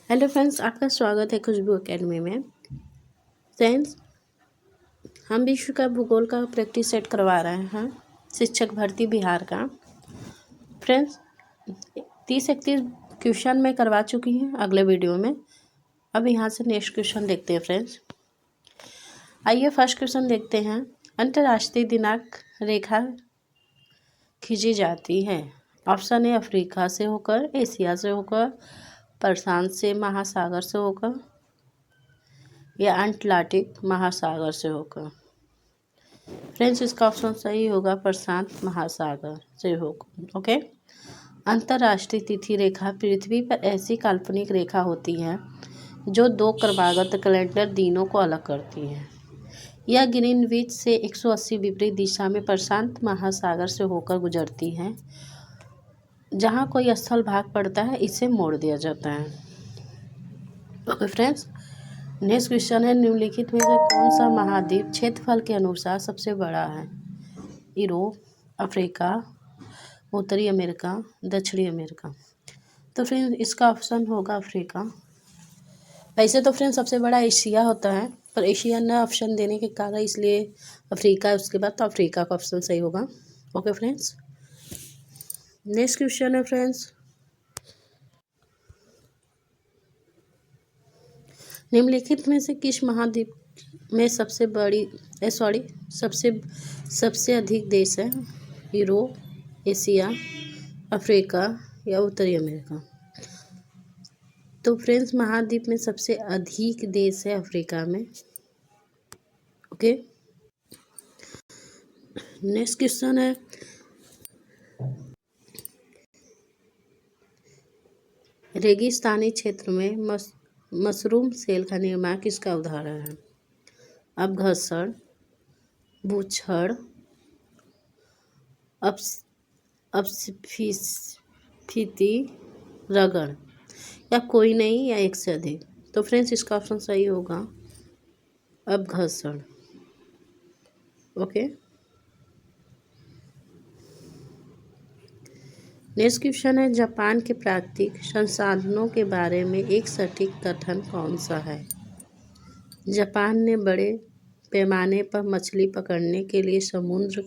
Hello friends, आपका स्वागत है खुशबू एकेडमी में। फ्रेंड्स, हम विश्व का भूगोल का प्रैक्टिस सेट करवा रहे हैं, शिक्षक भर्ती बिहार का। फ्रेंड्स, 30-31 क्वेश्चन मैं करवा चुकी हूँ अगले वीडियो में। अब यहाँ से नेक्स्ट क्वेश्चन देखते हैं फ्रेंड्स। आइए फर्स्ट क्वेश्चन देखते हैं। अंतर्राष्ट्रीय दिनांक रेखा खींची जाती है। ऑप्शन ए अफ्रीका से होकर, एशिया से होकर, प्रशांत से महासागर से होकर या अटलांटिक महासागर से होकर। फ्रेंड्स, इसका ऑप्शन सही होगा प्रशांत महासागर से होगा। ओके। अंतर्राष्ट्रीय तिथि रेखा पृथ्वी पर ऐसी काल्पनिक रेखा होती है जो दो क्रमागत कैलेंडर दिनों को अलग करती है। यह ग्रीनविच से 180 विपरीत दिशा में प्रशांत महासागर से होकर गुजरती है। जहाँ कोई स्थल भाग पड़ता है इसे मोड़ दिया जाता है। ओके फ्रेंड्स, नेक्स्ट क्वेश्चन है, निम्नलिखित में से कौन सा महाद्वीप क्षेत्रफल के अनुसार सबसे बड़ा है? यूरोप, अफ्रीका, उत्तरी अमेरिका, दक्षिणी अमेरिका। तो फ्रेंड्स, इसका ऑप्शन होगा अफ्रीका। वैसे तो फ्रेंड्स सबसे बड़ा एशिया होता है, पर एशिया न ऑप्शन देने के कारण इसलिए अफ्रीका है उसके बाद, तो अफ्रीका का ऑप्शन सही होगा। ओके फ्रेंड्स, नेक्स्ट क्वेश्चन है फ्रेंड्स, निम्नलिखित में से किस महाद्वीप में सबसे अधिक देश है? यूरोप, एशिया, अफ्रीका या उत्तरी अमेरिका। तो फ्रेंड्स, महाद्वीप में सबसे अधिक देश है अफ्रीका में। ओके। नेक्स्ट क्वेश्चन है, रेगिस्तानी क्षेत्र में मशरूम सेल का निर्माण किसका उदाहरण है? अपघर्षण, भूक्षरण, अपस्फीति, रगड़ या कोई नहीं या एक से अधिक। तो फ्रेंड्स, इसका ऑप्शन सही होगा अपघर्षण। ओके। नेक्स्ट क्वेश्चन है, जापान के प्राकृतिक संसाधनों के बारे में एक सटीक कथन कौन सा है? जापान ने बड़े पैमाने पर मछली पकड़ने के लिए समुद्र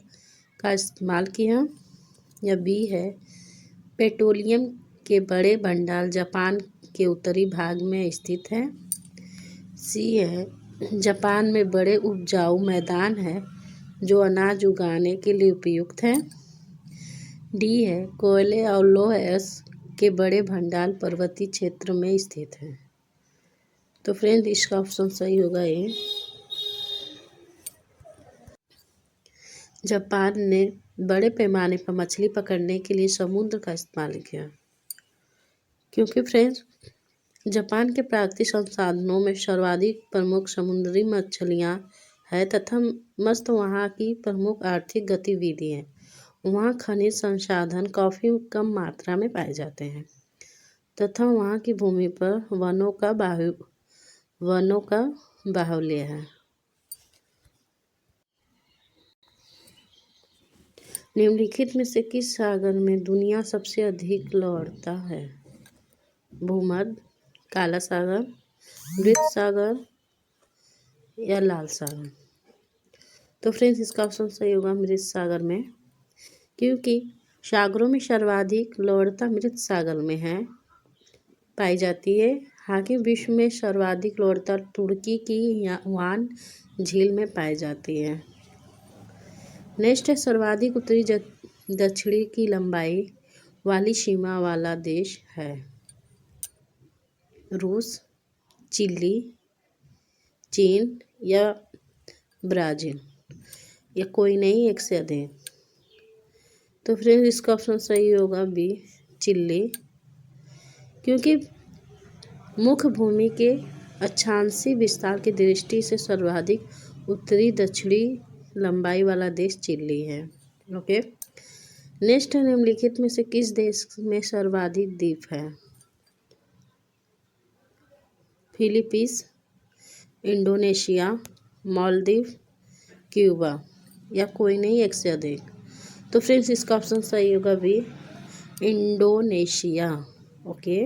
का इस्तेमाल किया, या बी है पेट्रोलियम के बड़े भंडार जापान के उत्तरी भाग में स्थित है, सी है जापान में बड़े उपजाऊ मैदान है जो अनाज उगाने के लिए उपयुक्त है, डी है कोयले और लौह के बड़े भंडार पर्वतीय क्षेत्र में स्थित है। तो फ्रेंड, इसका ऑप्शन सही होगा ए, जापान ने बड़े पैमाने पर मछली पकड़ने के लिए समुद्र का इस्तेमाल किया। क्योंकि फ्रेंड्स, जापान के प्राकृतिक संसाधनों में सर्वाधिक प्रमुख समुद्री मछलियाँ है तथा मस्त वहाँ की प्रमुख आर्थिक गतिविधि है। वहाँ खनिज संसाधन काफ़ी कम मात्रा में पाए जाते हैं तथा वहाँ की भूमि पर वनों का बाहुल्य है। निम्नलिखित में से किस सागर में दुनिया सबसे अधिक लवणता है? भूमध्य, काला सागर, मृत सागर या लाल सागर। तो फ्रेंड्स, इसका ऑप्शन सही होगा मृत सागर में, क्योंकि सागरों में सर्वाधिक लवणता मृत सागर में है पाई जाती है। हालांकि विश्व में सर्वाधिक लवणता तुर्की की यावान झील में पाई जाती है। नेक्स्ट है, सर्वाधिक उत्तरी दक्षिणी की लंबाई वाली सीमा वाला देश है? रूस, चिली, चीन या ब्राज़ील या कोई नहीं एक से अधिक। तो फ्रेंड्स, इसका ऑप्शन सही होगा बी, चिली, क्योंकि मुख्य भूमि के अक्षांशीय विस्तार की दृष्टि से सर्वाधिक उत्तरी दक्षिणी लंबाई वाला देश चिली है। ओके। नेक्स्ट है, निम्नलिखित में से किस देश में सर्वाधिक द्वीप है? फिलीपींस, इंडोनेशिया, मालदीव, क्यूबा या कोई नहीं एक से अधिक। तो फ्रेंड्स, इसका ऑप्शन सही होगा बी, इंडोनेशिया। ओके।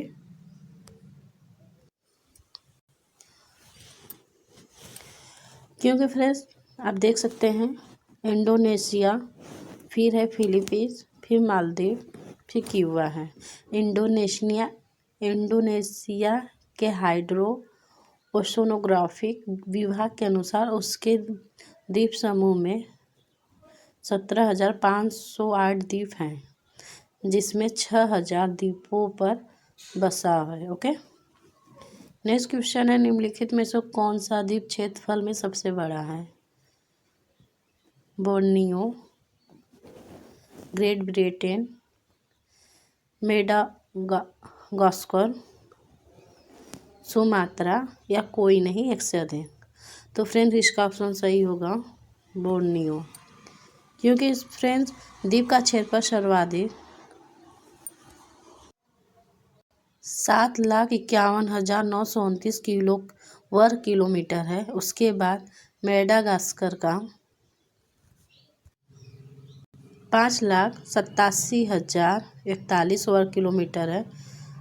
क्योंकि फ्रेंड्स आप देख सकते हैं इंडोनेशिया, फिर है फिलीपींस, फिर मालदीव, फिर क्यूबा है। इंडोनेशिया के हाइड्रो ओशनोग्राफिक विभाग के अनुसार उसके द्वीप समूह में 17,508 द्वीप हैं, जिसमें 6,000 द्वीपों पर बसा है। ओके, नेक्स्ट क्वेश्चन है, निम्नलिखित में से कौन सा द्वीप क्षेत्रफल में सबसे बड़ा है? Borneo, great Britain, Madagascar, Sumatra या कोई नहीं एक से अधिक। तो फ्रेंड्स इसका ऑप्शन सही होगा बोर्नियो, क्योंकि फ्रेंड्स द्वीप का क्षेत्रफल सर्वाधिक 7,51,929 वर्ग किलोमीटर है। उसके बाद मेडागास्कर का 5,87,041 वर्ग किलोमीटर है।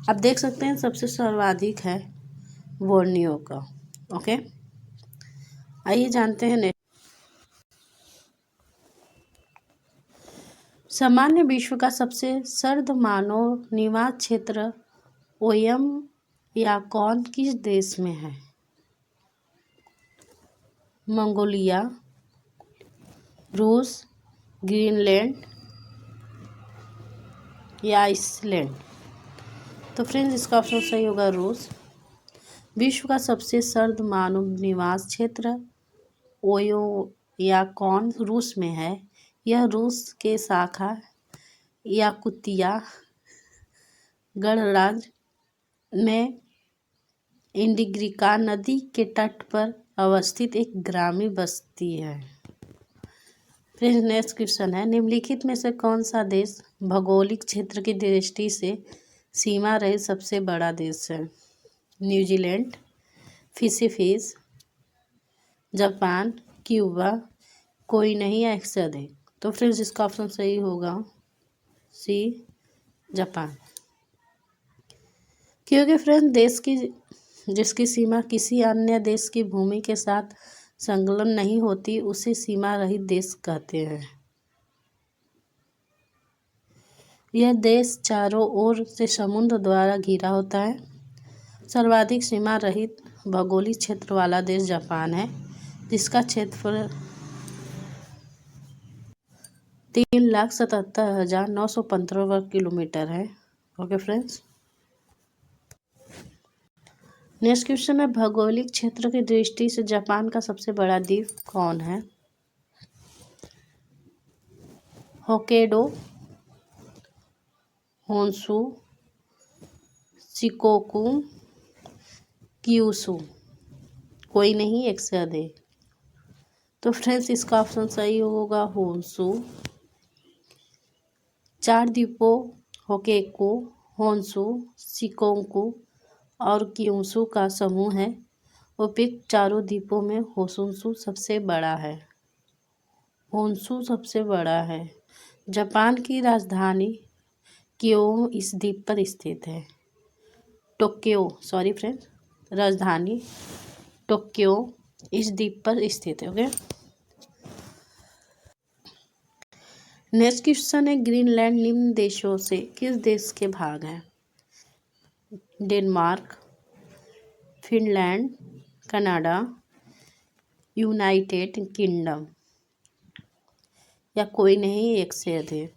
आप देख सकते हैं सबसे सर्वाधिक है बोर्नियो का। ओके, आइए जानते हैं नेक्स्ट। सामान्य विश्व का सबसे सर्द मानव निवास क्षेत्र ओयम याकॉन किस देश में है? मंगोलिया, रूस, ग्रीनलैंड या आइसलैंड। तो फ्रेंड्स इसका ऑप्शन सही होगा रूस। विश्व का सबसे सर्द मानव निवास क्षेत्र ओयोयाकॉन रूस में है। यह रूस के शाखा याकुतिया गणराज्य में इंडिग्रिका नदी के तट पर अवस्थित एक ग्रामीण बस्ती है। फ्रेंड्स नेक्स्ट क्वेश्चन है, निम्नलिखित में से कौन सा देश भौगोलिक क्षेत्र की दृष्टि से सीमा रहित सबसे बड़ा देश है? न्यूजीलैंड, फिलीपींस, जापान, क्यूबा, कोई नहीं या एक से अधिक। तो फ्रेंड्स इसका ऑप्शन सही होगा सी, जापान, क्योंकि फ्रेंड्स देश की जिसकी सीमा किसी अन्य देश की भूमि के साथ संलग्न नहीं होती उसे सीमा रहित देश कहते हैं। यह देश चारों ओर से समुद्र द्वारा घिरा होता है। सर्वाधिक सीमा रहित भौगोलिक क्षेत्र वाला देश जापान है, जिसका क्षेत्रफल 3,77,915 वर्ग किलोमीटर है। ओके फ्रेंड्स, नेक्स्ट क्वेश्चन है, भौगोलिक क्षेत्र की दृष्टि से जापान का सबसे बड़ा द्वीप कौन है? होक्काइडो, होन्शु, शिकोकू, क्यूशू, कोई नहीं एक से अधिक। तो फ्रेंड्स इसका ऑप्शन सही होगा होन्शु। 4 द्वीपों होक्काइडो, होन्शु, शिकोकू और क्यूशू का समूह है। उपयुक्त चारों द्वीपों में होन्शु सबसे बड़ा है। होन्शु सबसे बड़ा है। जापान की राजधानी क्यों इस द्वीप पर स्थित है? टोक्यो, सॉरी फ्रेंड्स, राजधानी टोक्यो इस द्वीप पर स्थित है। ओके, नेक्स्ट क्वेश्चन है, ग्रीनलैंड निम्न देशों से किस देश के भाग है? Denmark, Finland, Canada, United kingdom या कोई नहीं एक से अधिक।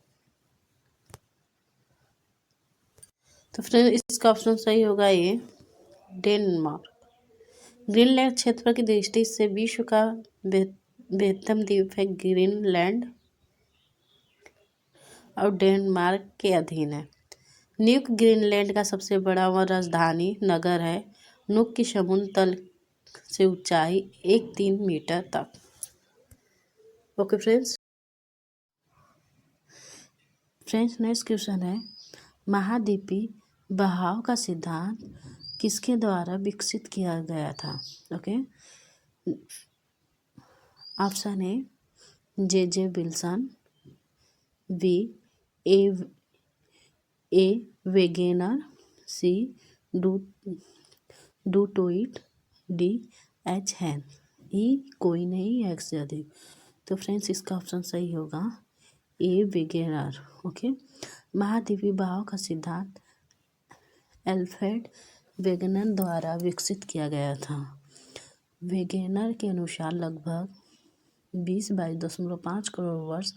तो फ्रेंड इसका ऑप्शन सही होगा ये डेनमार्क। ग्रीनलैंड क्षेत्र की दृष्टि से विश्व का बृहत्तम द्वीप है ग्रीनलैंड और डेनमार्क के अधीन है। न्यूक ग्रीनलैंड का सबसे बड़ा व राजधानी नगर है। नुक की समुद्र तल से ऊंचाई 1.3 मीटर तक। ओके फ्रेंड्स, नेक्स्ट क्वेश्चन है, महाद्वीपीय बहाव का सिद्धांत किसके द्वारा विकसित किया गया था? Okay, option A J Wilson, B A Wegener, C Du Toit, D H Hahn E कोई नहीं एक्स से अधिक। तो फ्रेंड्स इसका ऑप्शन सही होगा ए वेगेनर। ओके, महाद्वीपीय बहाव का सिद्धांत एल्फ्रेड वेगेनर द्वारा विकसित किया गया था। वेगेनर के अनुसार लगभग 20-22.5 करोड़ वर्ष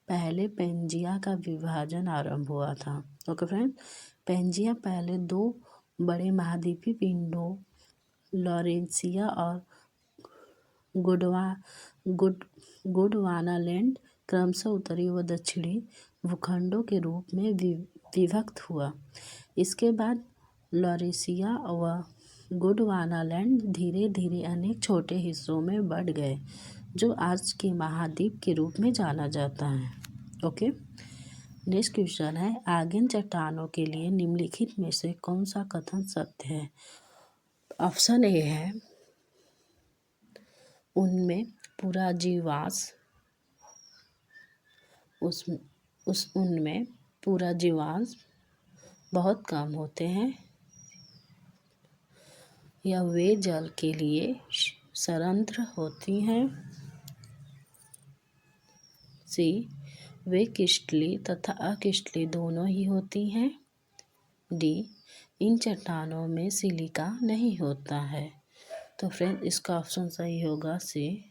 पहले पेंजिया का विभाजन आरंभ हुआ था। ओके फ्रेंड, पेंजिया पहले 2 बड़े महाद्वीपीय पिंडों लॉरेंसिया और गोंडवानालैंड क्रमशः उत्तरी व दक्षिणी भूखंडों के रूप में विभक्त हुआ। इसके बाद लॉरेंसिया व गोंडवानालैंड धीरे धीरे अनेक छोटे हिस्सों में बढ़ गए, जो आज के महाद्वीप के रूप में जाना जाता है। ओके, नेक्स्ट क्वेश्चन है, आर्गेन चट्टानों के लिए निम्नलिखित में से कौन सा कथन सत्य है? ऑप्शन ए है उनमें पूरा जीवाश्म उनमें पूरा जीवाश्म बहुत कम होते हैं, या वे जल के लिए सरंध्र होती हैं। सी, वे क्रिस्टलीय तथा अक्रिस्टलीय दोनों ही होती हैं। डी, इन चट्टानों में सिलिका नहीं होता है। तो फ्रेंड इसका ऑप्शन सही होगा सी,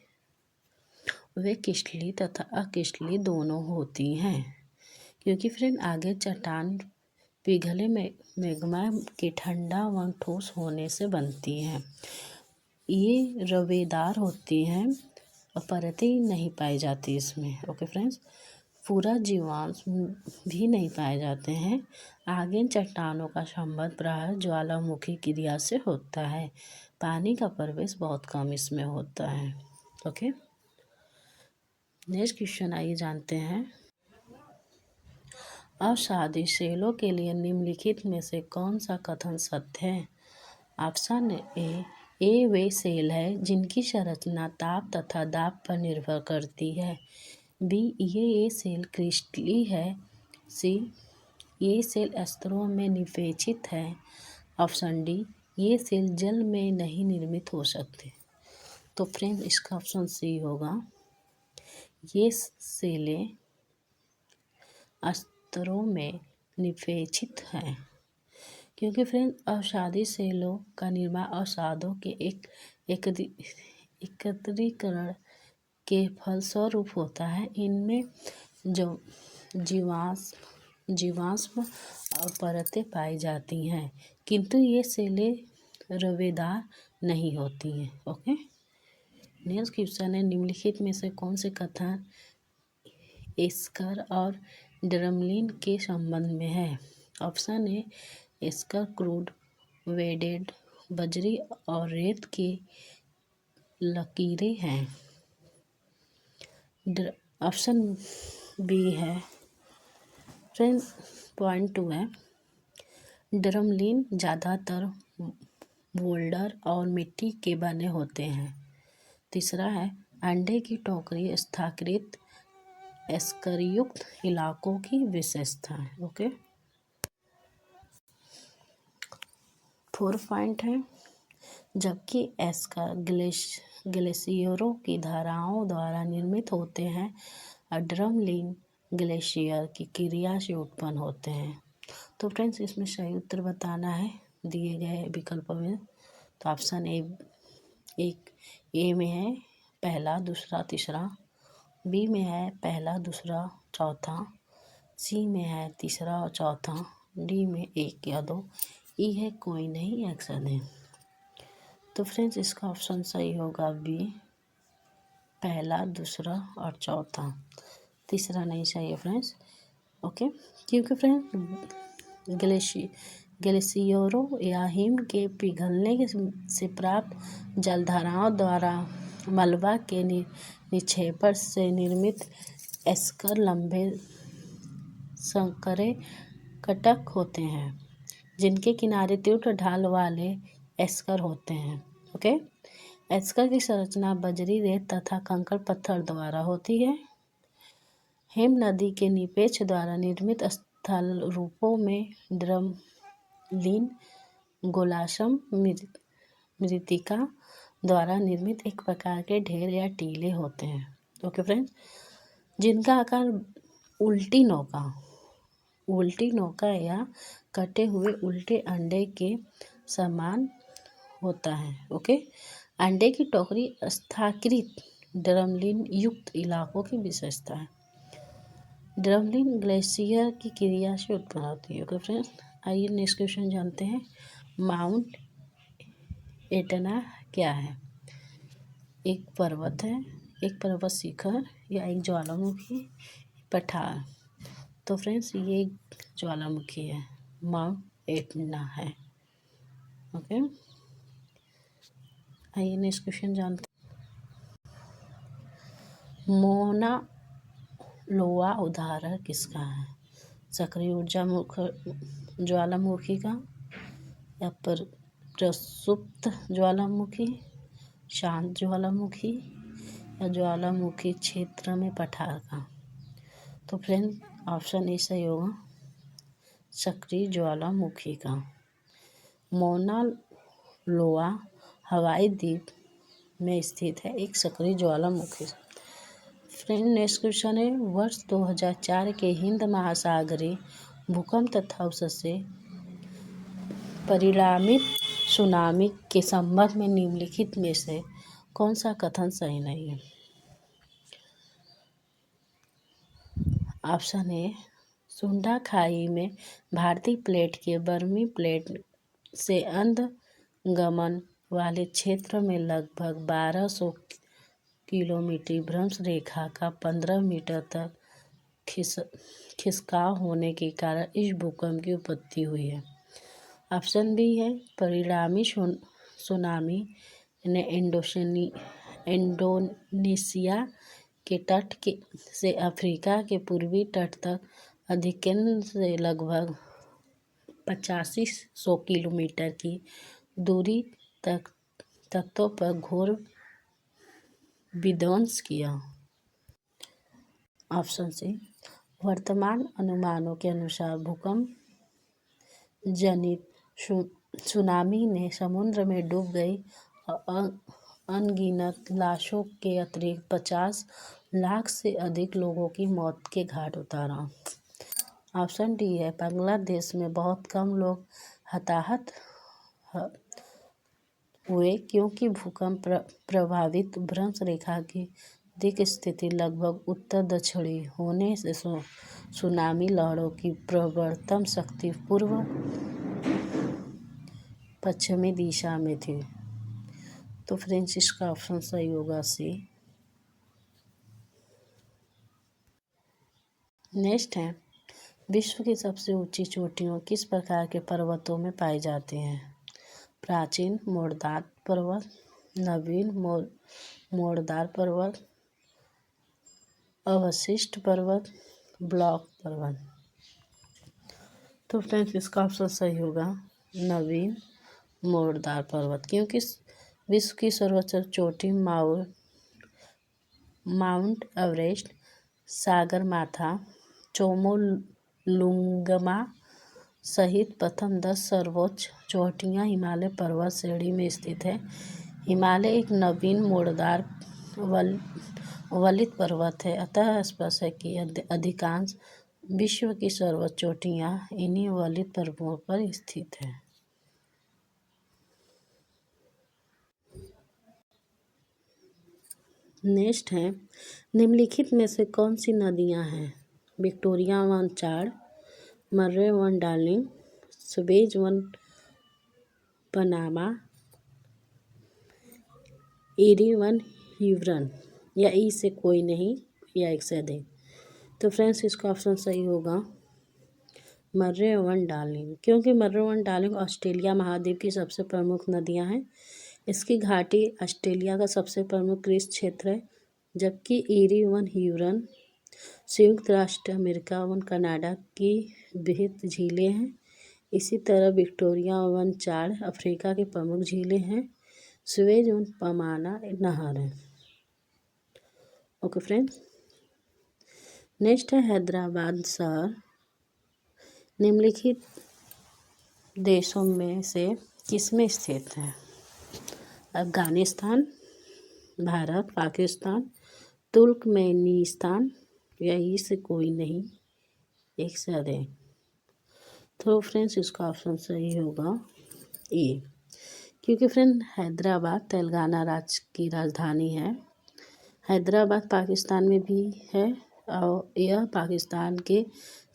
वे क्रिस्टलीय तथा अक्रिस्टलीय दोनों होती हैं, क्योंकि फ्रेंड आगे चट्टान पिघले मैग्मा के ठंडा व ठोस होने से बनती हैं। ये रवेदार होती हैं और परतें नहीं पाई जाती इसमें। ओके फ्रेंड्स, पूरा जीवाश्म भी नहीं पाए जाते हैं। आर्गेन चट्टानों का संबंध प्रायः ज्वालामुखी क्रिया से होता है। पानी का प्रवेश बहुत कम इसमें होता है। ओके, नेक्स्ट क्वेश्चन आइए जानते हैं, अवसादी सेलों के लिए निम्नलिखित में से कौन सा कथन सत्य है? ऑप्शन ए वे सेल है जिनकी संरचना ताप तथा दाब पर निर्भर करती है। बी, ये सेल क्रिस्टलीय है। सी, ये सेल स्तरों में निषेचित है। ऑप्शन डी, ये सेल जल में नहीं निर्मित हो सकते। तो फ्रेंड इसका ऑप्शन सी होगा, ये सेलें स्तरों में निषेचित हैं, क्योंकि फ्रेंड अवसादी सेलों का निर्माण अवसादों के एकत्रीकरण के फलस्वरूप होता है। इनमें जो जीवाश्म और परतें पाई जाती हैं, किंतु ये सेलें रवेदार नहीं होती हैं। ओके, नेक्स्ट क्वेश्चन है, निम्नलिखित में से कौन से कथन एस्कर और ड्रमलिन के संबंध में है? ऑप्शन ए, एस्कर क्रूड वेडेड बजरी और रेत की लकीरें हैं। ऑप्शन बी है फ्रेंड पॉइंट 2 है, ड्रमलिन ज़्यादातर बोल्डर और मिट्टी के बने होते हैं। तीसरा है, अंडे की टोकरी स्थानीयकृत एस्करयुक्त इलाकों की विशेषता है। ओके, 4 पॉइंट है, जबकि एस्कर ग्लेशियरों की धाराओं द्वारा निर्मित होते हैं और ड्रमलिन ग्लेशियर की क्रिया से उत्पन्न होते हैं। तो फ्रेंड्स इसमें सही उत्तर बताना है दिए गए विकल्पों में। तो ऑप्शन ए में है पहला, दूसरा, तीसरा। बी में है पहला, दूसरा, चौथा। सी में है तीसरा और चौथा। डी में 1 या 2। ई है कोई नहीं एक्स अधिक। तो फ्रेंड्स इसका ऑप्शन सही होगा बी, पहला, दूसरा और चौथा। तीसरा नहीं सही है फ्रेंड्स। ओके, क्योंकि फ्रेंड्स ग्लेशियरों या हिम के पिघलने से प्राप्त जलधाराओं द्वारा मलबा के निक्षेपण से निर्मित एस्कर लंबे संकरे कटक होते हैं, जिनके किनारे तीव्र ढाल वाले एस्कर होते हैं। ओके, एस्कर की संरचना बजरी, रेत तथा कंकड़ पत्थर द्वारा होती है। हिम नदी के निक्षेप द्वारा निर्मित स्थल रूपों में ड्रमलिन, गोलासम, मृत्तिका द्वारा निर्मित एक प्रकार के ढेर या टीले होते हैं। ओके फ्रेंड्स, जिनका आकार उल्टी नौका या कटे हुए उल्टे अंडे के समान होता है। ओके, अंडे की टोकरी स्थानीकृत ड्रमलिन युक्त इलाकों की विशेषता है। ड्रमलिन ग्लेशियर की क्रिया से उत्पन्न होती है। ओके फ्रेंड्स, आइए नेक्स्ट क्वेश्चन जानते हैं। माउंट एटना क्या है? एक पर्वत है, एक पर्वत शिखर या एक ज्वालामुखी पठार? तो फ्रेंड्स, ये ज्वालामुखी है, माउंट एटना है। ओके, आइए नेक्स्ट क्वेश्चन जानते हैं। मोना लोआ उदाहरण किसका है? सक्रिय ऊर्जा ज्वालामुखी का, या प्रसुप्त ज्वालामुखी, शांत ज्वालामुखी या ज्वालामुखी क्षेत्र में पठार का? तो फ्रेंड, ऑप्शन ए सही होगा, सक्रिय ज्वालामुखी का। मोना लोआ हवाई द्वीप में स्थित है, एक सक्रिय ज्वालामुखी। फ्रेंड, नेक्स्ट क्वेश्चन है। वर्ष 2004 के हिंद महासागरीय भूकंप तथा उससे परिणामित सुनामी के संबंध में निम्नलिखित में से कौन सा कथन सही नहीं है? ऑप्शन ए, सुंडा खाई में भारतीय प्लेट के बर्मी प्लेट से अंधगमन वाले क्षेत्र में लगभग 1200 किलोमीटर भ्रंश रेखा का 15 मीटर तक खिसकाव होने के कारण इस भूकंप की उत्पत्ति हुई है। ऑप्शन बी है, परिणामी सुनामी ने इंडोनेशिया के तट से अफ्रीका के पूर्वी तट तक अधिकेंद्र से लगभग 8500 किलोमीटर की दूरी तक तटों पर घोर विध्वंस किया। ऑप्शन सी, वर्तमान अनुमानों के अनुसार भूकंप जनित सुनामी ने समुद्र में डूब गई अनगिनत लाशों के अतिरिक्त 50 लाख से अधिक लोगों की मौत के घाट उतारा। ऑप्शन डी है, बांग्लादेश में बहुत कम लोग हताहत हुए क्योंकि भूकंप प्रभावित भ्रंश रेखा की दिक् स्थिति लगभग उत्तर दक्षिणी होने से सुनामी लहरों की प्रवर्तन शक्ति पूर्व पश्चिमी दिशा में थी। तो फ्रेंड्स, इसका ऑप्शन सही होगा सी। नेक्स्ट है, विश्व की सबसे ऊंची चोटियां किस प्रकार के पर्वतों में पाई जाती हैं? प्राचीन मोड़दार पर्वत, नवीन मोड़दार पर्वत, अवशिष्ट पर्वत, ब्लॉक पर्वत? तो फ्रेंड्स, इसका ऑप्शन सही होगा नवीन मोड़दार पर्वत, क्योंकि विश्व की सर्वोच्च चोटी माउंट एवरेस्ट, सागरमाथा, चोमोलुंगमा सहित प्रथम 10 सर्वोच्च चोटियां हिमालय पर्वत श्रेणी में स्थित है। हिमालय एक नवीन मोड़दार वलित पर्वत है, अतः स्पष्ट है कि अधिकांश विश्व की सर्वोच्च चोटियां इन्हीं वलित पर्वतों पर स्थित है। नेक्स्ट है, निम्नलिखित में से कौन सी नदियां हैं? विक्टोरिया वन चाड, मर्रे वन डार्लिंग, सुएज वन पनामा, एरी वन ह्यूरन, या ई से कोई नहीं या एक से अधिक? तो फ्रेंड्स, इसका ऑप्शन सही होगा मर्रे वन डार्लिंग, क्योंकि मर्रे वन डार्लिंग ऑस्ट्रेलिया महाद्वीप की सबसे प्रमुख नदियां हैं। इसकी घाटी ऑस्ट्रेलिया का सबसे प्रमुख कृषि क्षेत्र है, जबकि एरी वन ह्यूरन संयुक्त राष्ट्र अमेरिका वन कनाडा की विहित झीलें हैं। इसी तरह विक्टोरिया वन चाड अफ्रीका की प्रमुख झीलें हैं। सुएज वन पनामा नहर है। ओके फ्रेंड्स, नेक्स्ट है, हैदराबाद शहर निम्नलिखित देशों में से किसमें स्थित है? अफगानिस्तान, भारत, पाकिस्तान, तुर्कमेनिस्तान, यही से कोई नहीं, एक से अधिक। तो फ्रेंड्स इसका ऑप्शन सही होगा ए, क्योंकि फ्रेंड हैदराबाद तेलंगाना राज्य की राजधानी है। हैदराबाद पाकिस्तान में भी है और यह पाकिस्तान के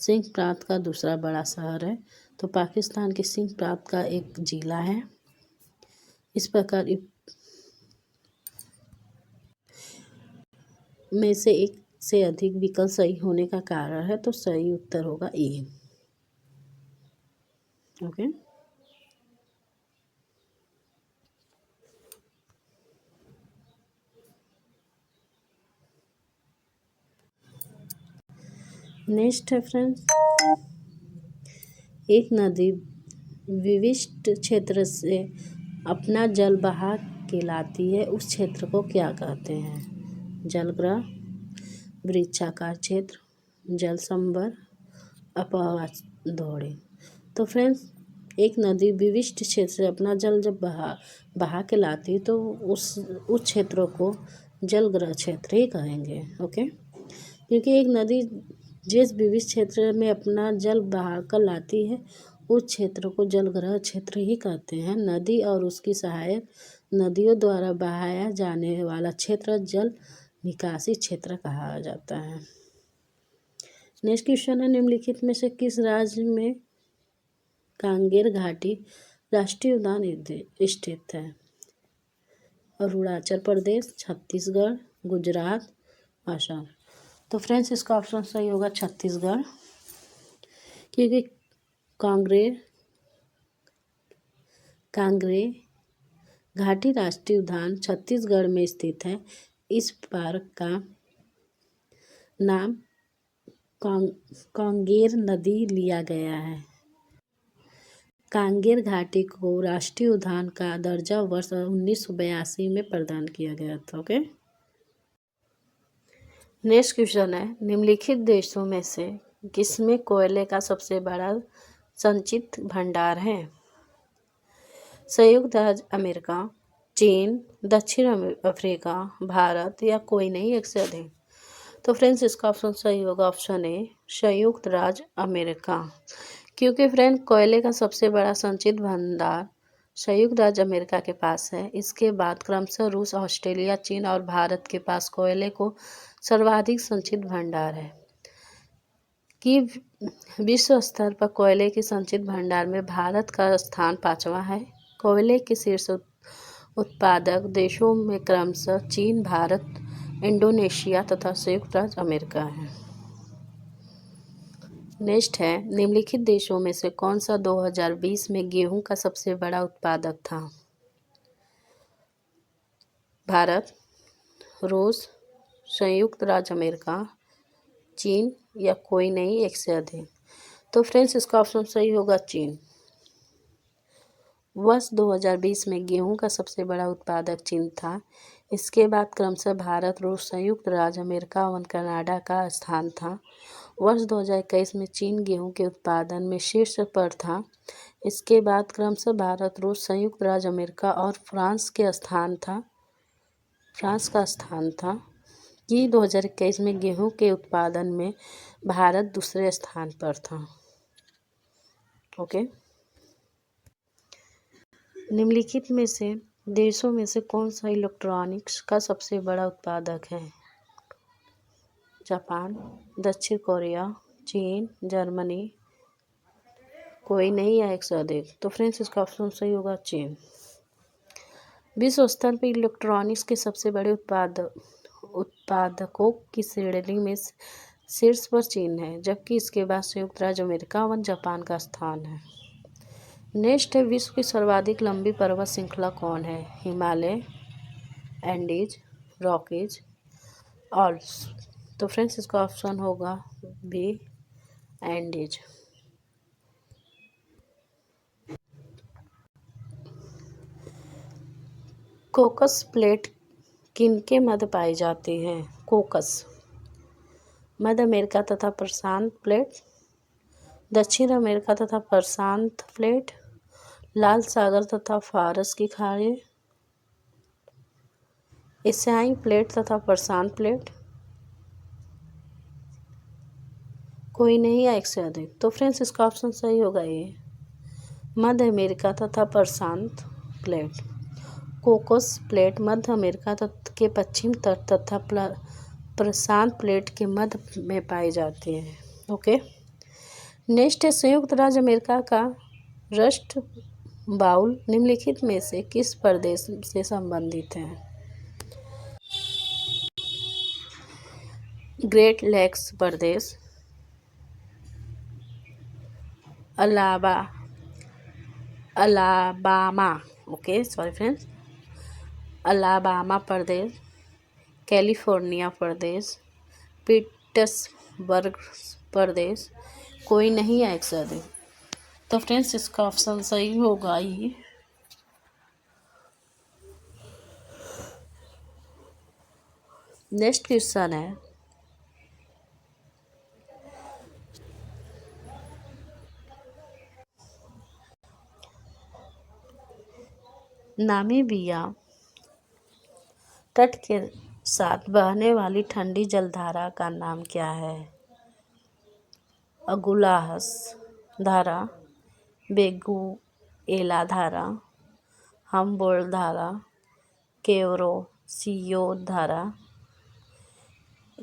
सिंध प्रांत का दूसरा बड़ा शहर है। तो पाकिस्तान के सिंध प्रांत का एक जिला है। इस प्रकार में से एक से अधिक विकल्प सही होने का कारण है, तो सही उत्तर होगा ए। ओके, नेक्स्ट है फ्रेंड्स, एक नदी विशिष्ट क्षेत्र से अपना जल बहा के लाती है, उस क्षेत्र को क्या कहते हैं? जलग्रह, वृक्षाकार क्षेत्र, जल संभर, अपवाह दौड़े। तो फ्रेंड्स एक नदी विशिष्ट क्षेत्र से अपना जल जब बहा के लाती है तो उस क्षेत्रों को जलग्रह क्षेत्र ही कहेंगे। ओके, क्योंकि एक नदी जिस विशिष्ट क्षेत्र में अपना जल बहा कर लाती है उस क्षेत्र को जलग्रह क्षेत्र ही कहते हैं। नदी और उसकी सहायक नदियों द्वारा बहाया जाने वाला क्षेत्र जल निकासी क्षेत्र कहा जाता है। नेक्स्ट क्वेश्चन है, निम्नलिखित में से किस राज्य में कांगेर घाटी राष्ट्रीय उद्यान स्थित है? अरुणाचल प्रदेश, छत्तीसगढ़, गुजरात, असम। तो फ्रेंड्स इसका ऑप्शन सही होगा छत्तीसगढ़, क्योंकि कांगेर घाटी राष्ट्रीय उद्यान छत्तीसगढ़ में स्थित है। इस पार्क का नाम कांगेर नदी लिया गया है। कांगेर घाटी को राष्ट्रीय उद्यान का दर्जा वर्ष 1982 में प्रदान किया गया था। ओके, नेक्स्ट क्वेश्चन है, निम्नलिखित देशों में से किसमें कोयले का सबसे बड़ा संचित भंडार है? संयुक्त राज्य अमेरिका, चीन, दक्षिण अफ्रीका, भारत या कोई नहीं, एक से अधिक। तो फ्रेंड्स इसका ऑप्शन सही होगा ऑप्शन ए, संयुक्त राज्य अमेरिका, क्योंकि फ्रेंड कोयले का सबसे बड़ा संचित भंडार संयुक्त राज्य अमेरिका के पास है। इसके बाद क्रमशः रूस, ऑस्ट्रेलिया, चीन और भारत के पास कोयले को सर्वाधिक संचित भंडार है। कि विश्व स्तर पर कोयले के संचित भंडार में भारत का स्थान 5वां है। कोयले के शीर्ष उत्पादक देशों में क्रमशः चीन, भारत, इंडोनेशिया तथा संयुक्त राज्य अमेरिका है। नेक्स्ट है, निम्नलिखित देशों में से कौन सा 2020 में गेहूं का सबसे बड़ा उत्पादक था? भारत, रूस, संयुक्त राज्य अमेरिका, चीन या कोई नहीं, एक से अधिक। तो फ्रेंड्स इसका ऑप्शन सही होगा चीन। वर्ष 2020 में गेहूं का सबसे बड़ा उत्पादक चीन था। इसके बाद क्रमशः भारत, रूस, संयुक्त राज्य अमेरिका और कनाडा का स्थान था। वर्ष 2021 में चीन गेहूं के उत्पादन में शीर्ष पर था। इसके बाद क्रमशः भारत, रूस, संयुक्त राज्य अमेरिका और फ्रांस का स्थान था कि 2021 में गेहूं के उत्पादन में भारत दूसरे स्थान पर था। ओके, निम्नलिखित में से देशों में से कौन सा इलेक्ट्रॉनिक्स का सबसे बड़ा उत्पादक है? जापान, दक्षिण कोरिया, चीन, जर्मनी, कोई नहीं या एक से अधिक। तो फ्रेंड्स इसका ऑप्शन सही होगा चीन। विश्व स्तर पर इलेक्ट्रॉनिक्स के सबसे बड़े उत्पादकों की श्रेणी में शीर्ष पर चीन है, जबकि इसके बाद संयुक्त राज्य अमेरिका व जापान का स्थान है। नेक्स्ट है, विश्व की सर्वाधिक लंबी पर्वत श्रृंखला कौन है? हिमालय, एंडीज, रॉकीज और। तो फ्रेंड्स इसका ऑप्शन होगा बी, एंडीज। कोकस प्लेट किनके मध्य पाई जाती है? कोकस मध्य अमेरिका तथा प्रशांत प्लेट, दक्षिण अमेरिका तथा प्रशांत प्लेट, लाल सागर तथा फारस की खाड़ी, एशियाई प्लेट तथा प्रशांत प्लेट, कोई नहीं या एक से अधिक। तो फ्रेंड्स इसका ऑप्शन सही होगा ये, मध्य अमेरिका तथा प्रशांत प्लेट। कोकोस प्लेट मध्य अमेरिका के पश्चिम तट तथा प्रशांत प्लेट के मध्य में पाई जाती है। ओके, नेक्स्ट है संयुक्त राज्य अमेरिका का रस्ट बाउल निम्नलिखित में से किस प्रदेश से संबंधित है? ग्रेट लेक्स प्रदेश, Alabama, okay sorry friends, Alabama प्रदेश, कैलिफोर्निया प्रदेश, पिट्सबर्ग प्रदेश, कोई नहीं है एक से अधिक। तो फ्रेंड्स इसका ऑप्शन सही होगा ये, नेक्स्ट क्वेश्चन है नामीबिया तट के साथ बहने वाली ठंडी जलधारा का नाम क्या है? अगुलाहस धारा, बेगुएला धारा, हम्बोल्ट धारा, केवरोसियो धारा,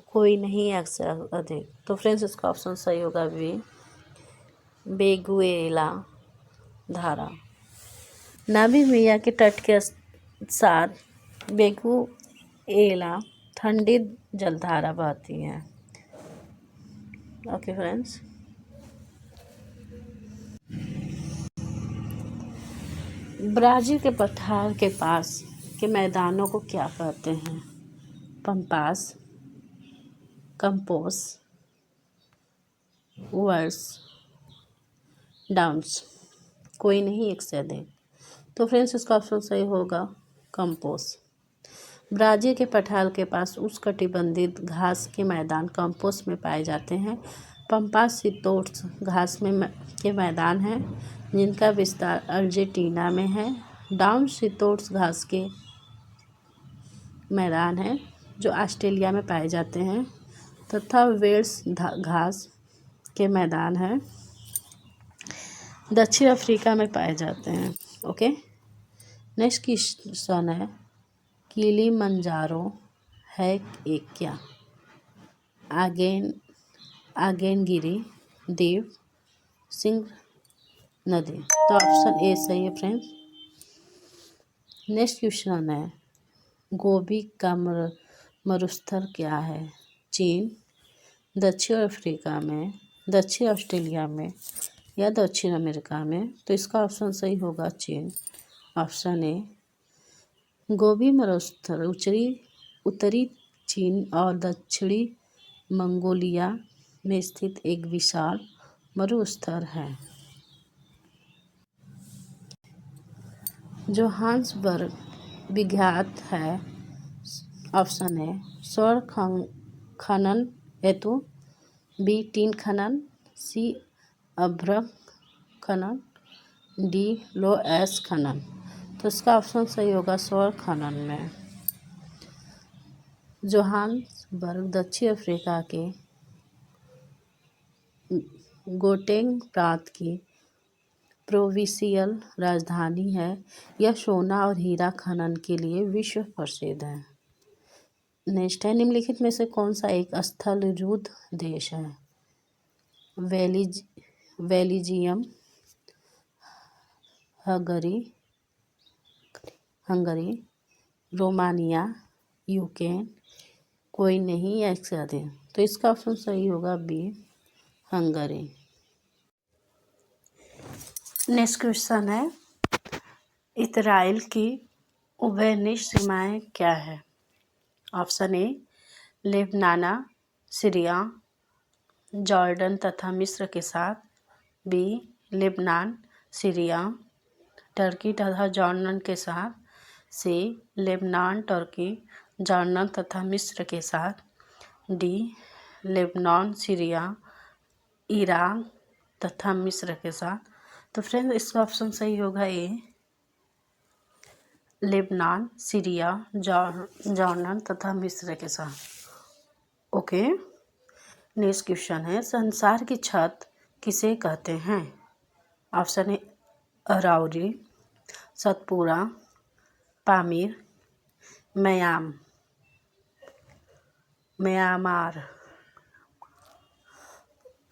कोई नहीं अक्सर अधिक। तो फ्रेंड्स इसका ऑप्शन सही होगा बी, बेगुएला धारा। नामीबिया के तट के साथ बेगुएला ठंडी जलधारा बहती है। ओके फ्रेंड्स, ब्राज़ील के पठार के पास के मैदानों को क्या कहते हैं? पंपास, कंपोस, वर्स, डाउन्स, कोई नहीं एक से अधिक। तो फ्रेंड्स इसका ऑप्शन सही होगा कंपोस। ब्राज़ील के पठार के पास उष्णकटिबंधीय घास के मैदान कंपोस में पाए जाते हैं। पंपास शीतोष्ण घास के मैदान हैं जिनका विस्तार अर्जेंटीना में है। डाउन शीतोष्ण घास के मैदान हैं जो ऑस्ट्रेलिया में पाए जाते हैं तथा वेल्स घास के मैदान हैं दक्षिण अफ्रीका में पाए जाते हैं। ओके, नेक्स्ट क्वेश्चन है किलिमंजारो है एक क्या? आगेनगिरी द्वीप, सिंह नदी। तो ऑप्शन ए सही है फ्रेंड्स। नेक्स्ट क्वेश्चन है गोबी का मरुस्थल क्या है? चीन, दक्षिण अफ्रीका में, दक्षिण ऑस्ट्रेलिया में या दक्षिण अमेरिका में? तो इसका ऑप्शन सही होगा चीन, ऑप्शन ए। गोबी मरुस्थल उत्तरी चीन और दक्षिणी मंगोलिया में स्थित एक विशाल मरुस्थल है। जोहान्सबर्ग विख्यात है, ऑप्शन है स्वर्ण खनन हेतु, बी टीन खनन, सी अभ्रक खनन, डी लोएस खनन। तो इसका ऑप्शन सही होगा स्वर्ण खनन में। जोहान्सबर्ग दक्षिण अफ्रीका के गोटेंग प्रांत की प्रोविंशियल राजधानी है। यह सोना और हीरा खनन के लिए विश्व प्रसिद्ध है। नेक्स्ट है निम्नलिखित में से कौन सा एक स्थलरुद्ध देश है? बेल्जियम, हंगरी, रोमानिया, यूक्रेन, कोई नहीं या एक से अधिक। तो इसका ऑप्शन सही होगा बी हंगरी। नेक्स्ट क्वेश्चन है इजराइल की उभयनिष्ठ सीमाएं क्या है? Option A Lebanon, Syria, Jordan तथा मिस्र के साथ, बी लेबनान, सीरिया, टर्की तथा जॉर्डन के साथ, सी लेबनान, टर्की, जॉर्डन तथा मिस्र के साथ, डी लेबनान, सीरिया, इराक तथा मिस्र के साथ। तो फ्रेंड्स इसका ऑप्शन सही होगा ए लेबनान, सीरिया, जॉर्डन तथा मिस्र के साथ। ओके, नेक्स्ट क्वेश्चन है, संसार की छत किसे कहते हैं? Option A Aravali, Satpura, Pamir, Myanmar.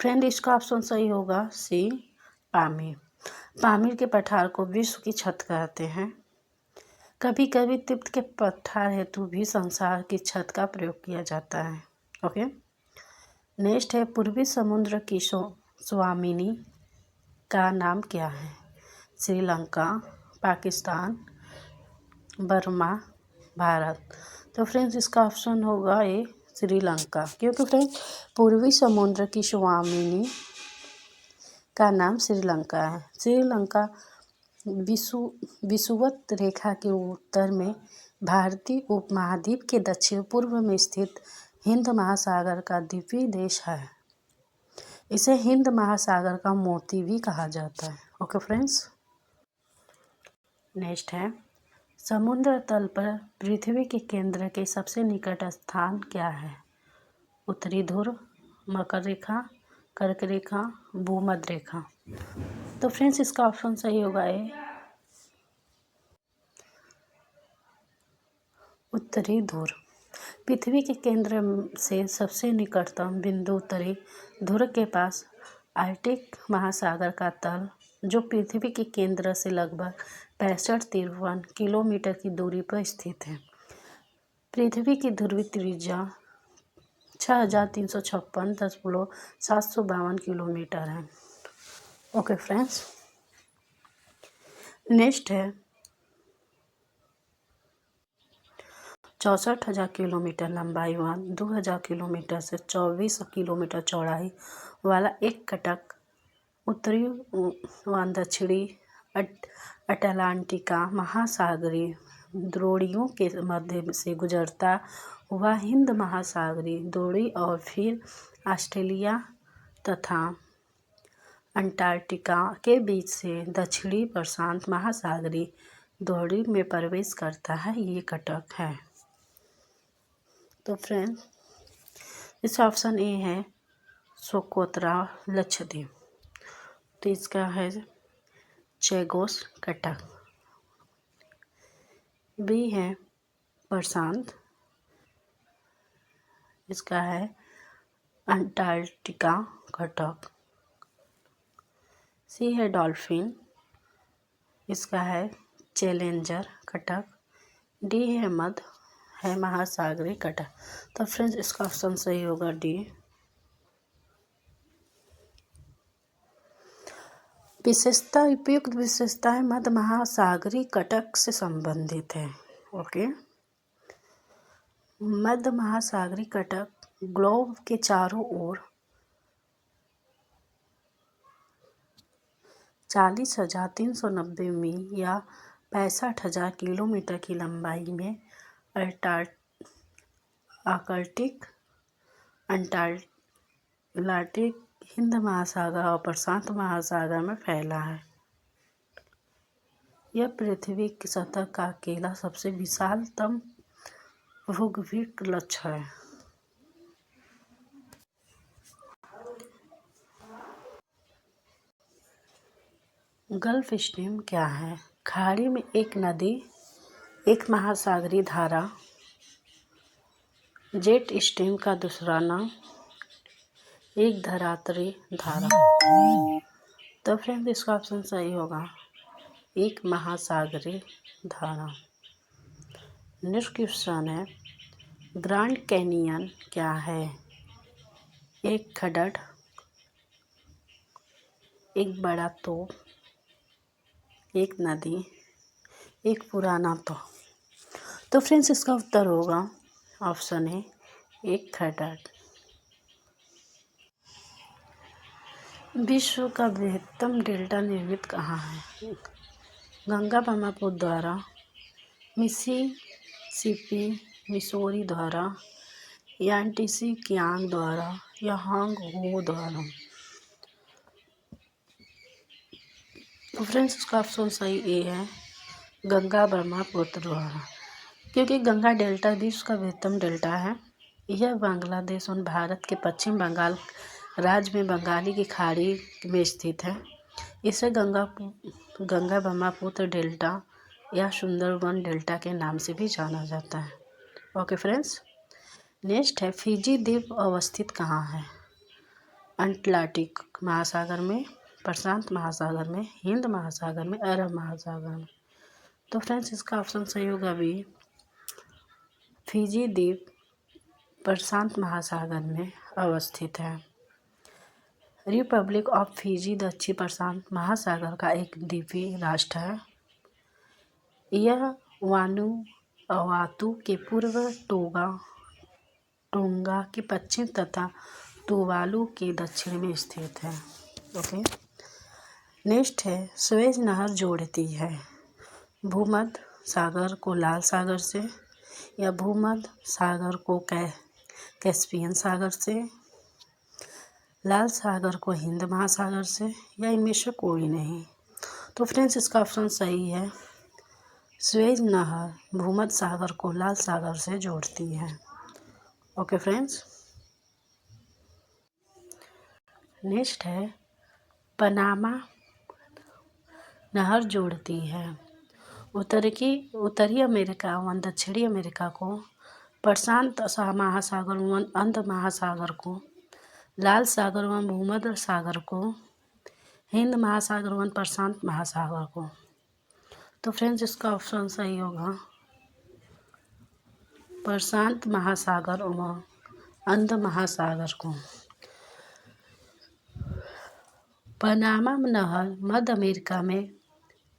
Friend, इसका ऑप्शन सही होगा सी, पामीर। पामीर के पठार को विश्व की छत कहते हैं। कभी कभी तिब्बत के पठार हेतु भी संसार की छत का प्रयोग किया जाता है। ओके, नेक्स्ट है, पूर्वी समुद्र की स्वामिनी का नाम क्या है? श्रीलंका, पाकिस्तान, बर्मा, भारत। तो फ्रेंड्स, इसका ऑप्शन होगा ए, श्रीलंका, क्योंकि फ्रेंड्स पूर्वी समुद्र की स्वामिनी का नाम श्रीलंका है। श्रीलंका विषुवत रेखा के उत्तर में भारतीय उपमहाद्वीप के दक्षिण पूर्व में स्थित हिंद महासागर का द्वीपीय देश है। इसे हिंद महासागर का मोती भी कहा जाता है। ओके फ्रेंड्स, नेक्स्ट है, समुद्र तल पर पृथ्वी के केंद्र के सबसे निकट स्थान क्या है? उत्तरी ध्रुव, मकर रेखा, कर्क रेखा, भूमध्य रेखा। तो फ्रेंड्स, इसका ऑप्शन सही होगा ए, उत्तरी ध्रुव। पृथ्वी के केंद्र से सबसे निकटतम बिंदु उत्तरी ध्रुव के पास आर्कटिक महासागर का तल, जो पृथ्वी के केंद्र से लगभग 65-53 किलोमीटर की दूरी पर स्थित है। पृथ्वी की ध्रुवीय त्रिज्या 6356.752 किलोमीटर है। ओके फ्रेंड्स, नेक्स्ट है, 64,000 किलोमीटर लंबाई व 2,000 किलोमीटर से 24 किलोमीटर चौड़ाई वाला एक कटक उत्तरी व दक्षिणी अटलांटिका महासागरीय द्रोणियों के मध्य से गुजरता हुआ हिंद महासागरीय द्रोणी और फिर ऑस्ट्रेलिया तथा अंटार्कटिका के बीच से दक्षिणी प्रशांत महासागरीय द्रोणी में प्रवेश करता है, ये कटक है। तो फ्रेंड्स, इस ऑप्शन ए है सोकोत्रा लक्षद्वीप। तो इसका है चैगोस कटक। बी है प्रशांत, इसका है अंटार्कटिका कटक। सी है डॉल्फिन, इसका है चैलेंजर कटक। डी है मध्य है महासागरीय कटक। तो फ्रेंड्स, इसका ऑप्शन सही होगा डी। विशेषता, उपयुक्त विशेषताएं मध्य महासागरीय कटक से संबंधित है। ओके, मध्य महासागरीय कटक ग्लोब के चारों ओर 40,390 मील या 65,000 किलोमीटर की लंबाई में आर्कटिक, अंटार्कटिक, हिंद महासागर और प्रशांत महासागर में फैला है। यह पृथ्वी की सतह का अकेला सबसे विशालतम भूगर्भीय लक्ष्य है। गल्फ स्ट्रीम क्या है? खाड़ी में एक नदी, एक महासागरीय धारा, जेट स्ट्रीम का दूसरा नाम, एक धरातली धारा। तो फ्रेंड्स, इसका ऑप्शन सही होगा एक महासागरीय धारा। नेक्स्ट क्वेश्चन है, ग्रैंड कैनियन क्या है? एक खड्ड, एक बड़ा तोप, एक नदी, एक पुराना तोप। तो फ्रेंड्स, इसका उत्तर होगा ऑप्शन है एक खड्ड। विश्व का बृहत्तम डेल्टा निर्मित कहाँ है? गंगा ब्रह्मपुत्र द्वारा, मिसिसिपी मिसौरी द्वारा, यांटीसी कियांग द्वारा या हांग हो द्वारा। तो फ्रेंड्स, इसका ऑप्शन सही ए है गंगा ब्रह्मपुत्र दोहा, क्योंकि गंगा डेल्टा विश्व का बृहत्तम डेल्टा है। यह बांग्लादेश और भारत के पश्चिम बंगाल राज्य में बंगाली की खाड़ी में स्थित है। इसे गंगा ब्रह्मपुत्र डेल्टा या सुंदरबन डेल्टा के नाम से भी जाना जाता है। ओके फ्रेंड्स, नेक्स्ट है फिजी द्वीप अवस्थित कहाँ है? अटलांटिक महासागर में, प्रशांत महासागर में, हिंद महासागर में, अरब महासागर में। तो फ्रेंड्स इसका ऑप्शन सही होगा बी, फिजी द्वीप प्रशांत महासागर में अवस्थित है। रिपब्लिक ऑफ फिजी दक्षिण प्रशांत महासागर का एक द्वीपीय राष्ट्र है। यह वानुअतु के पूर्व, टोंगा के पश्चिम तथा तुवालू के दक्षिण में स्थित है। ओके, नेक्स्ट है सुएज नहर जोड़ती है भूमध्य सागर को लाल सागर से, या भूमध्य सागर को कैस्पियन सागर से, लाल सागर को हिंद महासागर से, या इनमें से कोई नहीं। तो फ्रेंड्स इसका ऑप्शन सही है, सुएज नहर भूमध्य सागर को लाल सागर से जोड़ती है। ओके फ्रेंड्स, नेक्स्ट है पनामा नहर जोड़ती है उत्तरी अमेरिका व दक्षिणी अमेरिका को, प्रशांत महासागर व अंध महासागर को, लाल सागर व भूमध्य सागर को, हिंद महासागर व प्रशांत महासागर को। तो फ्रेंड्स इसका ऑप्शन सही होगा प्रशांत महासागर व अंध महासागर को। पनामा नहर मध्य अमेरिका में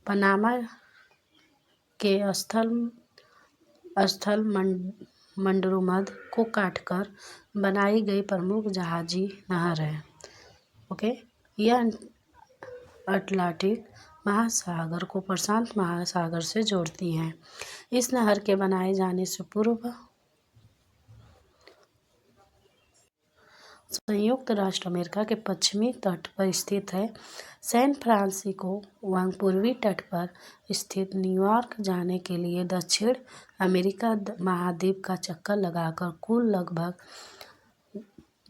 पनामा के स्थल मंडरुमध को काटकर बनाई गई प्रमुख जहाजी नहर है। ओके, यह अटलांटिक महासागर को प्रशांत महासागर से जोड़ती है। इस नहर के बनाए जाने से पूर्व संयुक्त राष्ट्र अमेरिका के पश्चिमी तट पर स्थित है। सैन फ्रांसिस्को व पूर्वी तट पर स्थित न्यूयॉर्क जाने के लिए दक्षिण अमेरिका महाद्वीप का चक्कर लगाकर कुल लगभग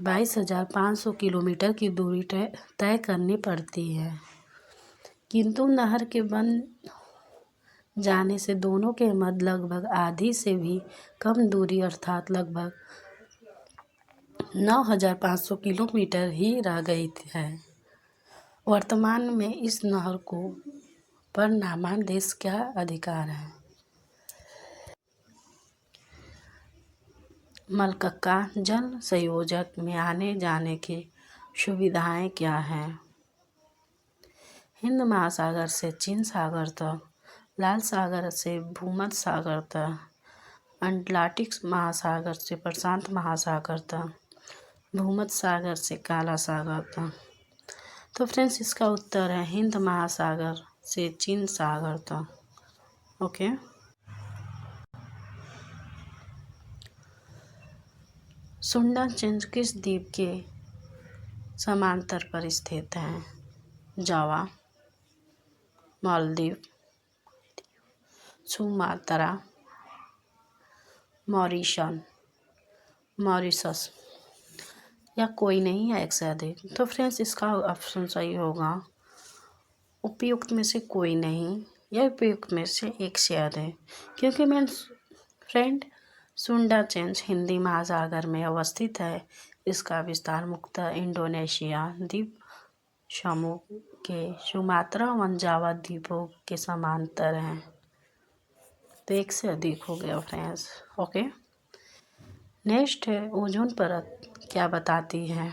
22,500 किलोमीटर की दूरी तय करनी पड़ती है, किंतु नहर के बन जाने से दोनों के मध्य लगभग आधी से भी कम दूरी अर्थात लगभग 9,500 किलोमीटर ही रह गई है। वर्तमान में इस नहर को पनामा देश का अधिकार है। मलक्का जल संयोजक में आने जाने की सुविधाएं क्या हैं? हिंद महासागर से चीन सागर तक, लाल सागर से भूमध्य सागर तक, अटलांटिक महासागर से प्रशांत महासागर तक, भूमध्य सागर से काला सागर तक। तो फ्रेंड्स इसका उत्तर है हिंद महासागर से चीन सागर तक। ओके, सुंडा चेंज किस द्वीप के समांतर पर स्थित है? जावा, मालदीव, सुमात्रा, मॉरिशस, या कोई नहीं है एक से अधिक। तो फ्रेंड्स इसका ऑप्शन सही होगा उपयुक्त में से कोई नहीं या उपयुक्त में से एक से अधिक, क्योंकि मैं फ्रेंड सुंडा चेंज हिंदी महासागर में अवस्थित है। इसका विस्तार मुख्यतः इंडोनेशिया द्वीप समूह के सुमात्रा व जावा द्वीपों के समांतर है। तो एक से अधिक हो गया फ्रेंड्स। ओके, नेक्स्ट है ओजोन परत क्या बताती है?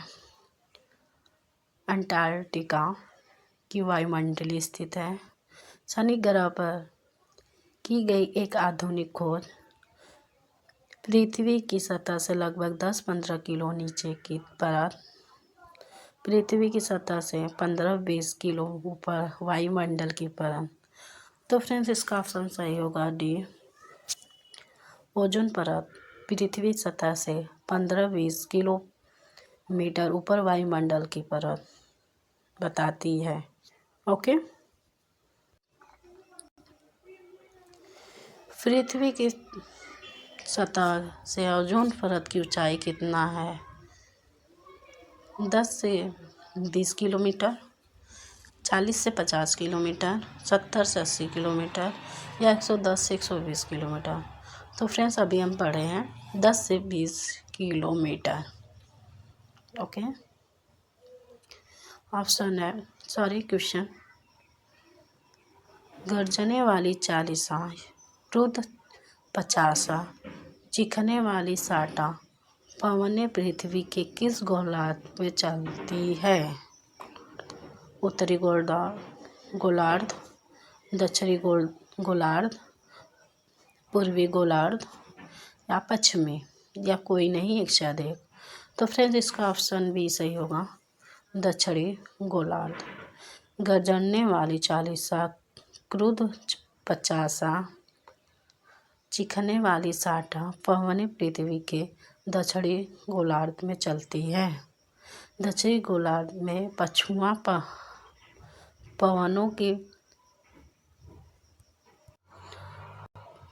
अंटार्कटिका की वायुमंडलीय स्थित है। शनि ग्रह पर की गई एक आधुनिक खोज पृथ्वी की सतह से लगभग 10-15 किलो नीचे की परत, पृथ्वी की सतह से 15-20 किलो ऊपर वायुमंडल की परत। तो फ्रेंड्स इसका ऑप्शन सही होगा डी, ओजोन परत पृथ्वी सतह से 15-20 किलोमीटर ऊपर वायुमंडल की परत बताती है। ओके, पृथ्वी की सतह से ओजोन परत की ऊंचाई कितना है? 10 से 20 किलोमीटर, 40 से 50 किलोमीटर, 70 से 80 किलोमीटर या 110 से 120 किलोमीटर। तो फ्रेंड्स अभी हम पढ़े हैं 10 से 20 किलोमीटर। ओके, ऑप्शन है, क्वेश्चन, गर्जने वाली 40, क्रुद्ध 50, चीखने वाली 60 पवनें पृथ्वी के किस गोलार्ध में चलती है? उत्तरी गोलार्ध, दक्षिणी गोलार्ध, पूर्वी गोलार्ध या पश्चिमी, या कोई नहीं, एक से अधिक। तो फ्रेंड्स इसका ऑप्शन बी सही होगा, दक्षिणी गोलार्ध। गर्जने वाली 40, क्रुद्ध 50, चीखने वाली 60 पवनें पृथ्वी के दक्षिणी गोलार्ध में चलती है। दक्षिणी गोलार्ध में पछुआ पवनों की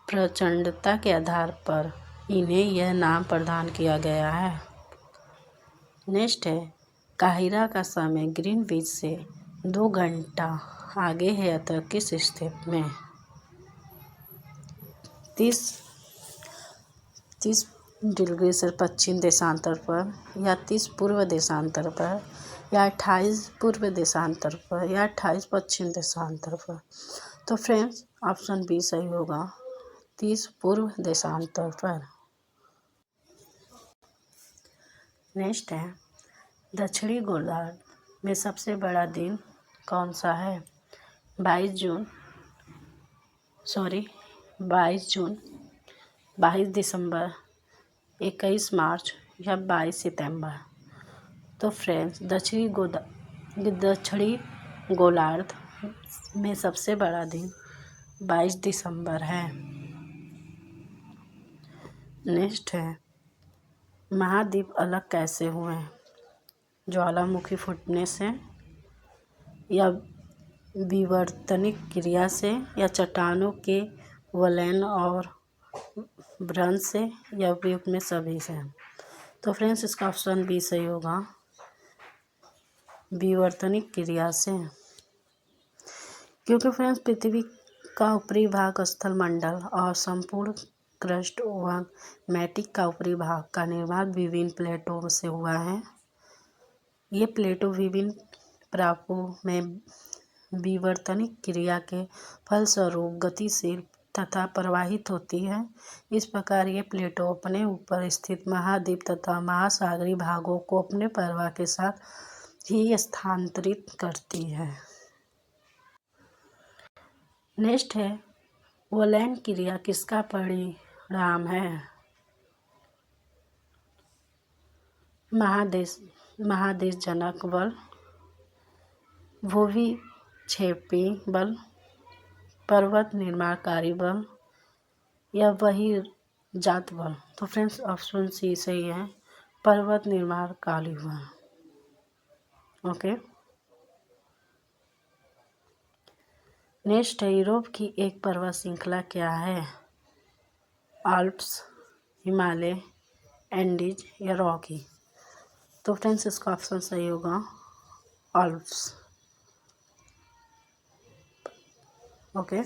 प्रचंडता के आधार पर इन्हें यह नाम प्रदान किया गया है। नेक्स्ट है, काहिरा का समय ग्रीनविच से 2 घंटा आगे है अतः किस स्थिति में? 30 डिग्री से पश्चिम देशांतर पर, या 30 पूर्व देशांतर पर, या 28 पूर्व देशांतर पर, या 28 पश्चिम देशांतर पर। तो फ्रेंड्स ऑप्शन बी सही होगा, 30 पूर्व देशांतर पर। नेक्स्ट है, दक्षिणी गोलार्ध में सबसे बड़ा दिन कौन सा है? 22 जून, 22 दिसंबर, 21 मार्च या 22 सितंबर। तो फ्रेंड्स दक्षिणी गोलार्ध में सबसे बड़ा दिन 22 दिसंबर है। नेक्स्ट है, महाद्वीप अलग कैसे हुए? ज्वालामुखी फूटने से, या विवर्तनिक क्रिया से, या चट्टानों के वलयन और भ्रंश से, या उपयुक्त में सभी से। तो फ्रेंड्स इसका ऑप्शन बी सही होगा, विवर्तनिक क्रिया से। क्योंकि फ्रेंड्स पृथ्वी का ऊपरी भाग स्थल मंडल और संपूर्ण क्रस्ट एवं मैटिक का ऊपरी भाग का निर्माण विभिन्न प्लेटों से हुआ है। ये प्लेटों विभिन्न प्रापों में विवर्तनिक क्रिया के फलस्वरूप गतिशील तथा प्रवाहित होती है। इस प्रकार ये प्लेटों अपने ऊपर स्थित महाद्वीप तथा महासागरीय भागों को अपने प्रवाह के साथ ही स्थानांतरित करती है। नेक्स्ट है, वलयन क्रिया किसका परिणाम है? महादेशजनक बल, भूविक्षेपी बल, पर्वत निर्माणकारी बल या बहिर्जात बल। तो फ्रेंड्स ऑप्शन सी सही है, पर्वत निर्माणकारी बल। ओके, नेक्स्ट है, यूरोप की एक पर्वत श्रृंखला क्या है? आल्प्स, हिमालय, एंडीज या रॉकी। तो फ्रेंड्स इसका ऑप्शन सही होगा, आल्प्स। ओके।